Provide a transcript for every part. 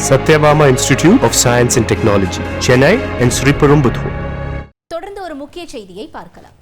Satyabama Institute of Science and Technology, Chennai and Sriperumbudur. தொடர்ந்து ஒரு முக்கிய செய்தியை பார்க்கலாம்.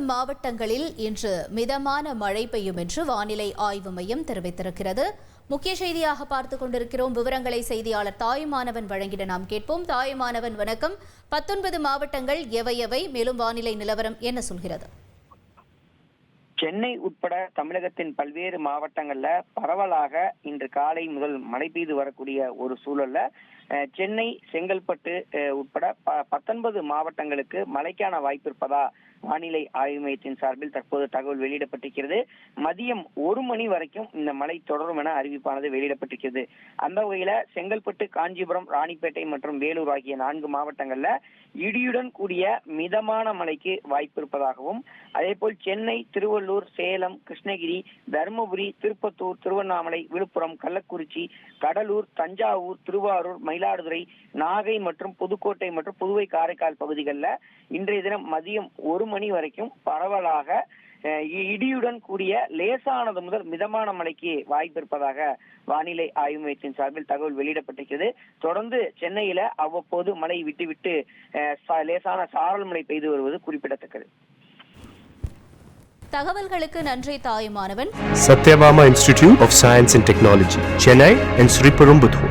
மாவட்டங்களில் இன்று மிதமான மழை பெய்யும் என்று வானிலை ஆய்வு மையம் தெரிவித்திருக்கிறது. முக்கிய செய்தியாக பார்த்துக் கொண்டிருக்கிறோம். விவரங்களை செய்தியாளர் தாயுமானவன் வழங்கிட நாம் கேட்போம். தாயுமானவன் வணக்கம். 19 மாவட்டங்கள் எவை? மேலும் வானிலை நிலவரம் என்ன சொல்கிறது? சென்னை உட்பட தமிழகத்தின் பல்வேறு மாவட்டங்கள்ல பரவலாக இன்று காலை முதல் மழை பெய்து வரக்கூடிய ஒரு சூழல்ல சென்னை, செங்கல்பட்டு உட்பட 19 மாவட்டங்களுக்கு மழைக்கான வாய்ப்பு இருப்பதா வானிலை ஆய்வு மையத்தின் சார்பில் தற்போது தகவல் வெளியிடப்பட்டிருக்கிறது. மதியம் 1 மணி வரைக்கும் இந்த மழை தொடரும் என அறிவிப்பானது வெளியிடப்பட்டிருக்கிறது. அந்த வகையில செங்கல்பட்டு, காஞ்சிபுரம், ராணிப்பேட்டை மற்றும் வேலூர் ஆகிய 4 மாவட்டங்கள்ல இடியுடன் கூடிய மிதமான மழைக்கு வாய்ப்பு இருப்பதாகவும், அதே போல் சென்னை, திருவள்ளூர், சேலம், கிருஷ்ணகிரி, தருமபுரி, திருப்பத்தூர், திருவண்ணாமலை, விழுப்புரம், கள்ளக்குறிச்சி, கடலூர், தஞ்சாவூர், திருவாரூர், மயிலாடுதுறை, நாகை மற்றும் புதுக்கோட்டை மற்றும் புதுவை, காரைக்கால் பகுதிகளில் இன்றைய தினம் மதியம் 1 மணி வரைக்கும் பரவலாக இடியுடன் கூடிய லேசானது முதல் மிதமான மழைக்கு வாய்ப்பு இருப்பதாக வானிலை ஆய்வு மையத்தின் சார்பில் தகவல் வெளியிடப்பட்டிருக்கிறது. தொடர்ந்து சென்னையில அவ்வப்போது மழை விட்டு லேசான சாரல் மழை பெய்து வருவது குறிப்பிடத்தக்கது. தகவல்களுக்கு நன்றி Thayumanavan. Satyabama Institute of Science and Technology, Chennai and Sriperumbudur.